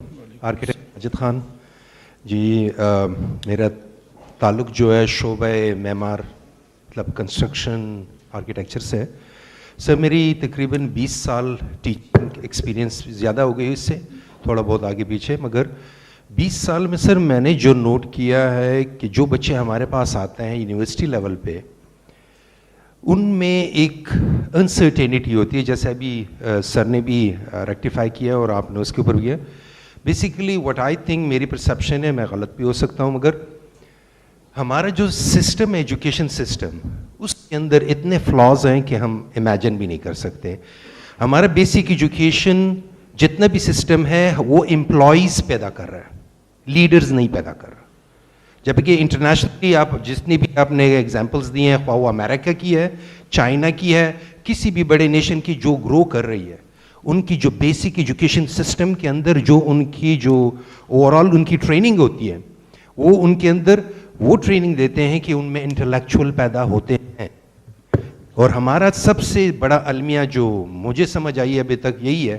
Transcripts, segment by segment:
Architect Majid Khan जी। मेरा ताल्लुक़ जो है शोबे मेमार मतलब कंस्ट्रक्शन आर्किटेक्चर से है। सर मेरी तकरीबन 20 साल टीचिंग एक्सपीरियंस, ज़्यादा हो गई इससे थोड़ा बहुत आगे पीछे, मगर 20 साल में सर मैंने जो नोट किया है कि जो बच्चे हमारे पास आते हैं यूनिवर्सिटी लेवल पे, उनमें एक अनसर्टेनिटी होती है, जैसे अभी सर ने भी रेक्टिफाई किया और आपने उसके ऊपर भी है। बेसिकली व्हाट आई थिंक, मेरी परसेप्शन है, मैं गलत भी हो सकता हूँ, मगर हमारा जो सिस्टम है, एजुकेशन सिस्टम, उसके अंदर इतने फ्लॉज हैं कि हम इमेजिन भी नहीं कर सकते। हमारा बेसिक एजुकेशन जितना भी सिस्टम है वो एम्प्लॉयज़ पैदा कर रहा है, लीडर्स नहीं पैदा कर रहा। जबकि इंटरनेशनली आप जितनी भी आपने एग्जांपल्स दिए हैं, वो अमेरिका की है, चाइना की है, किसी भी बड़े नेशन की जो ग्रो कर रही है, उनकी जो बेसिक एजुकेशन सिस्टम के अंदर जो उनकी जो ओवरऑल उनकी ट्रेनिंग होती है, वो उनके अंदर वो ट्रेनिंग देते हैं कि उनमें इंटेलेक्चुअल पैदा होते हैं। और हमारा सबसे बड़ा अलमिया जो मुझे समझ आई अभी तक यही है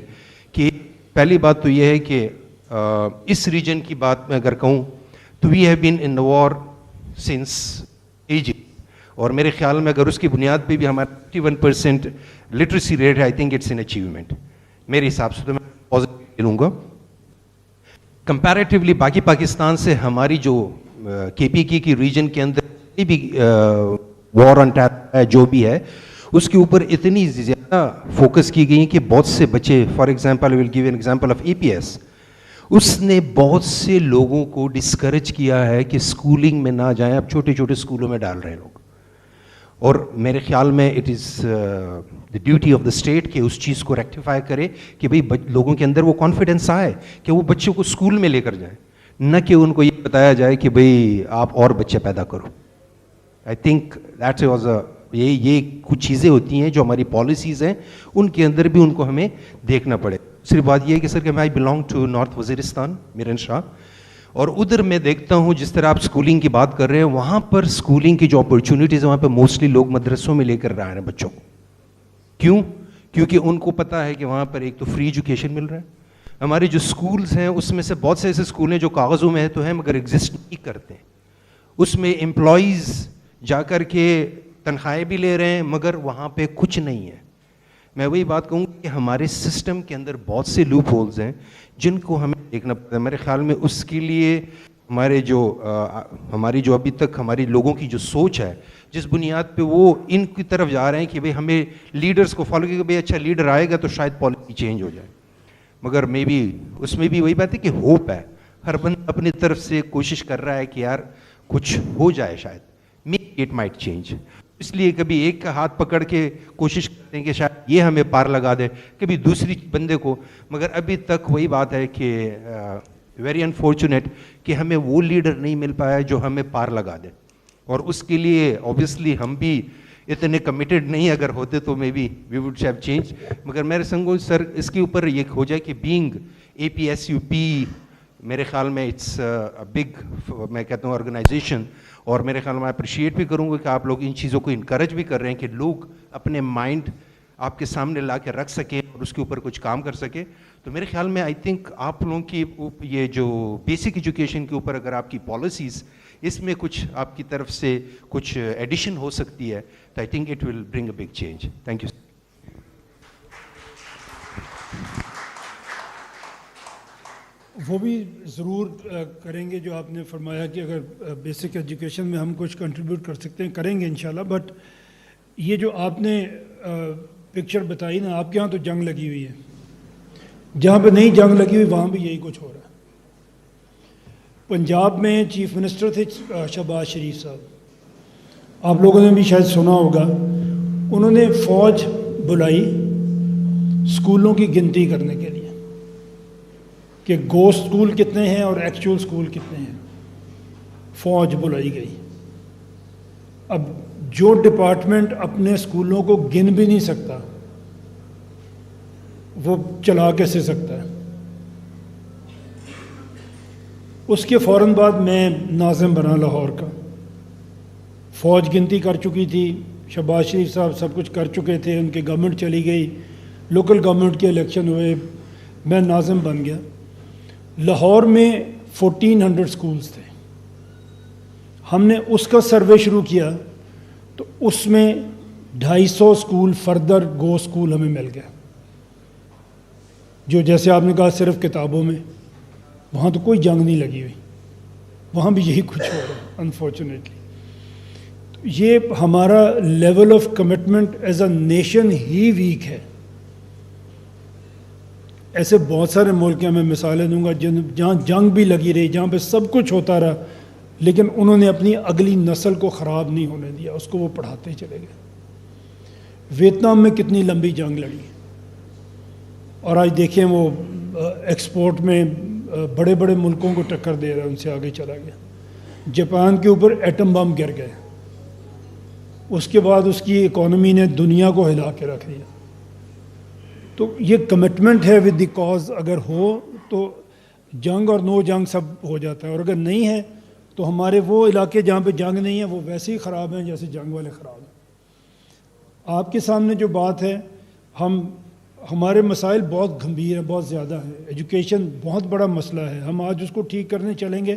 कि पहली बात तो ये है कि इस रीजन की बात मैं अगर कहूँ तो we have been in the war since age, और मेरे ख्याल में अगर उसकी बुनियाद पे भी हमारा 51% लिटरेसी रेट है, I think it's an achievement मेरे हिसाब से। तो मैं पॉजिटिव लूँगा कंपैरेटिवली बाकी पाकिस्तान से। हमारी जो केपीके की रीजन के अंदर भी वॉर ऑन टेरर है जो भी है, उसके ऊपर इतनी ज़्यादा फोकस की गई कि बहुत से बच्चे, for example I will give an example of APS, उसने बहुत से लोगों को डिस्करेज किया है कि स्कूलिंग में ना जाएं, अब छोटे छोटे स्कूलों में डाल रहे हैं लोग। और मेरे ख्याल में it is the duty of the state कि उस चीज़ को रेक्टिफाई करे कि भाई लोगों के अंदर वो कॉन्फिडेंस आए कि वो बच्चों को स्कूल में लेकर जाएं, न कि उनको ये बताया जाए कि भाई आप और बच्चे पैदा करो। आई थिंक दैट वाज ये कुछ चीज़ें होती हैं जो हमारी पॉलिसीज़ हैं, उनके अंदर भी उनको हमें देखना पड़े। सिर्फ बात ये है कि सर कि I belong to north Waziristan, Miran Shah, और उधर मैं देखता हूँ जिस तरह आप स्कूलिंग की बात कर रहे हैं, वहाँ पर स्कूलिंग की जो अपॉर्चुनिटीज़ है वहाँ पर मोस्टली लोग मदरसों में लेकर रहे हैं बच्चों को। क्यों? क्योंकि उनको पता है कि वहाँ पर एक तो फ्री एजुकेशन मिल रहा है। हमारे जो स्कूल्स हैं उसमें से बहुत से ऐसे स्कूल हैं जो कागज़ों में है तो हैं मगर एग्जिस्ट नहीं करते हैं। उसमें एम्प्लॉयज़ जा कर के तनख्वाहें भी ले रहे हैं मगर वहाँ पे कुछ नहीं है। मैं वही बात कहूँगा कि हमारे सिस्टम के अंदर बहुत से लूप होल्स हैं जिनको हमें देखना पड़ता है। मेरे ख्याल में उसके लिए हमारी जो अभी तक हमारी लोगों की जो सोच है, जिस बुनियाद पे वो इनकी तरफ जा रहे हैं कि भाई हमें लीडर्स को फॉलो करके भाई अच्छा लीडर आएगा तो शायद पॉलिसी चेंज हो जाए, मगर मे बी उसमें भी वही बात है कि होप है, हर बंदा अपनी तरफ से कोशिश कर रहा है कि यार कुछ हो जाए, शायद मे इट माइट चेंज। इसलिए कभी एक का हाथ पकड़ के कोशिश करते हैं कि शायद ये हमें पार लगा दे, कभी दूसरी बंदे को, मगर अभी तक वही बात है कि वेरी अनफॉर्चुनेट कि हमें वो लीडर नहीं मिल पाया जो हमें पार लगा दे। और उसके लिए ऑब्वियसली हम भी इतने कमिटेड नहीं अगर होते तो maybe we would have change. मगर मेरे संगो सर इसके ऊपर ये हो जाए कि बीइंग APSUP, मेरे ख्याल में इट्स बिग, मैं कहता हूँ ऑर्गेनाइजेशन, और मेरे ख्याल में अप्रिशिएट भी करूँगा कि आप लोग इन चीज़ों को इनकरेज भी कर रहे हैं कि लोग अपने माइंड आपके सामने ला के रख सकें और उसके ऊपर कुछ काम कर सके। तो मेरे ख्याल में आई थिंक आप लोगों की ये जो बेसिक एजुकेशन के ऊपर अगर आपकी पॉलिसीज़ इसमें कुछ आपकी तरफ से कुछ एडिशन हो सकती है तो I think it will bring a big change. Thank you. वो भी ज़रूर करेंगे जो आपने फरमाया कि अगर बेसिक एजुकेशन में हम कुछ कंट्रीब्यूट कर सकते हैं करेंगे इंशाल्लाह। बट ये जो आपने पिक्चर बताई ना, आपके यहाँ तो जंग लगी हुई है, जहाँ पे नहीं जंग लगी हुई वहाँ भी यही कुछ हो रहा है। पंजाब में चीफ मिनिस्टर थे शहबाज शरीफ साहब, आप लोगों ने भी शायद सुना होगा, उन्होंने फ़ौज बुलाई स्कूलों की गिनती करने के लिए कि गोश्त स्कूल कितने हैं और एक्चुअल स्कूल कितने हैं। फ़ौज बुलाई गई। अब जो डिपार्टमेंट अपने स्कूलों को गिन भी नहीं सकता वो चला कैसे सकता है। उसके फ़ौरन बाद मैं नाज़िम बना लाहौर का। फ़ौज गिनती कर चुकी थी, शहबाज शरीफ साहब सब कुछ कर चुके थे, उनकी गवर्नमेंट चली गई, लोकल गवर्नमेंट के इलेक्शन हुए, मैं नाज़िम बन गया। لاہور میں 1400 سکولز تھے. ہم نے اس کا سروے شروع کیا تو اس میں 250 سکول فردر گو سکول ہمیں مل گیا, جو جیسے آپ نے کہا صرف کتابوں میں. وہاں تو کوئی جنگ نہیں لگی ہوئی, وہاں بھی یہی کچھ ہو رہا ہے انفارچونیٹلی. یہ ہمارا level of commitment as a nation ہی ویک ہے. ایسے بہت سارے ملک ہیں, میں مثالیں دوں گا جہاں جنگ بھی لگی رہی, جہاں پہ سب کچھ ہوتا رہا, لیکن انہوں نے اپنی اگلی نسل کو خراب نہیں ہونے دیا, اس کو وہ پڑھاتے چلے گئے. ویتنام میں کتنی لمبی جنگ لڑی, اور آج دیکھیں وہ ایکسپورٹ میں بڑے بڑے ملکوں کو ٹکر دے رہا ہے, ان سے آگے چلا گیا. جاپان کے اوپر ایٹم بم گر گئے, اس کے بعد اس کی اکانومی نے دنیا کو ہلا کے رکھ دیا. تو یہ کمٹمنٹ ہے ود دی کاز, اگر ہو تو جنگ اور نو جنگ سب ہو جاتا ہے, اور اگر نہیں ہے تو ہمارے وہ علاقے جہاں پہ جنگ نہیں ہے وہ ویسے ہی خراب ہیں جیسے جنگ والے خراب ہیں. آپ کے سامنے جو بات ہے, ہمارے مسائل بہت گھمبیر ہیں, بہت زیادہ ہیں. ایجوکیشن بہت بڑا مسئلہ ہے. ہم آج اس کو ٹھیک کرنے چلیں گے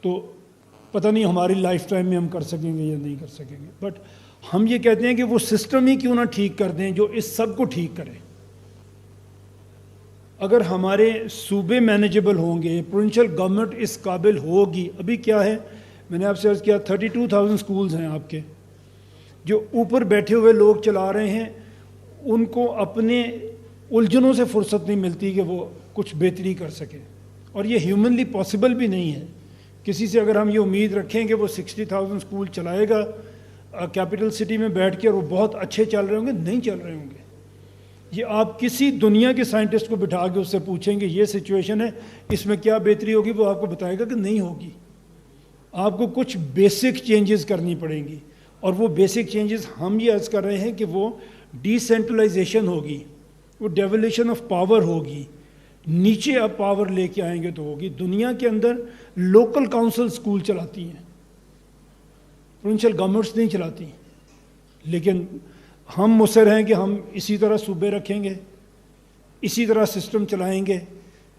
تو پتہ نہیں ہماری لائف ٹائم میں ہم کر سکیں گے یا نہیں کر سکیں گے. بٹ ہم یہ کہتے ہیں کہ وہ سسٹم ہی کیوں نہ ٹھیک کر دیں جو اس سب کو ٹھیک کرے. اگر ہمارے صوبے مینیجبل ہوں گے, پروونشل گورنمنٹ اس قابل ہوگی. ابھی کیا ہے, میں نے آپ سے عرض کیا 32,000 سکولز ہیں آپ کے, جو اوپر بیٹھے ہوئے لوگ چلا رہے ہیں. ان کو اپنے الجھنوں سے فرصت نہیں ملتی کہ وہ کچھ بہتری کر سکیں, اور یہ ہیومنلی پاسبل بھی نہیں ہے. کسی سے اگر ہم یہ امید رکھیں کہ وہ 60,000 سکول چلائے گا کیپٹل سٹی میں بیٹھ کے اور وہ بہت اچھے چل رہے ہوں گے, نہیں چل رہے ہوں گے. یہ آپ کسی دنیا کے سائنٹسٹ کو بٹھا کے اس سے پوچھیں گے یہ سچویشن ہے, اس میں کیا بہتری ہوگی, وہ آپ کو بتائے گا کہ نہیں ہوگی. آپ کو کچھ بیسک چینجز کرنی پڑیں گی, اور وہ بیسک چینجز ہم یہ عرض کر رہے ہیں کہ وہ ڈی سینٹرلائزیشن ہوگی, وہ ڈیولیشن آف پاور ہوگی. نیچے آپ پاور لے کے آئیں گے تو ہوگی. دنیا کے اندر لوکل کاؤنسل سکول چلاتی ہیں, پروونشل گورنمنٹس نہیں چلاتی. لیکن ہم مصر ہیں کہ ہم اسی طرح صوبے رکھیں گے, اسی طرح سسٹم چلائیں گے.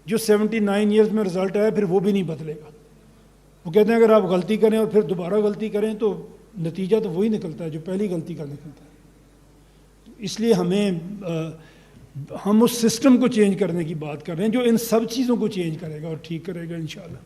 جو 79 ایئرز میں رزلٹ آیا پھر وہ بھی نہیں بدلے گا. وہ کہتے ہیں اگر آپ غلطی کریں اور پھر دوبارہ غلطی کریں تو نتیجہ تو وہی نکلتا ہے جو پہلی غلطی کا نکلتا ہے. اس لیے ہم اس سسٹم کو چینج کرنے کی بات کر رہے ہیں جو ان سب چیزوں کو چینج کرے گا اور ٹھیک کرے گا انشاءاللہ.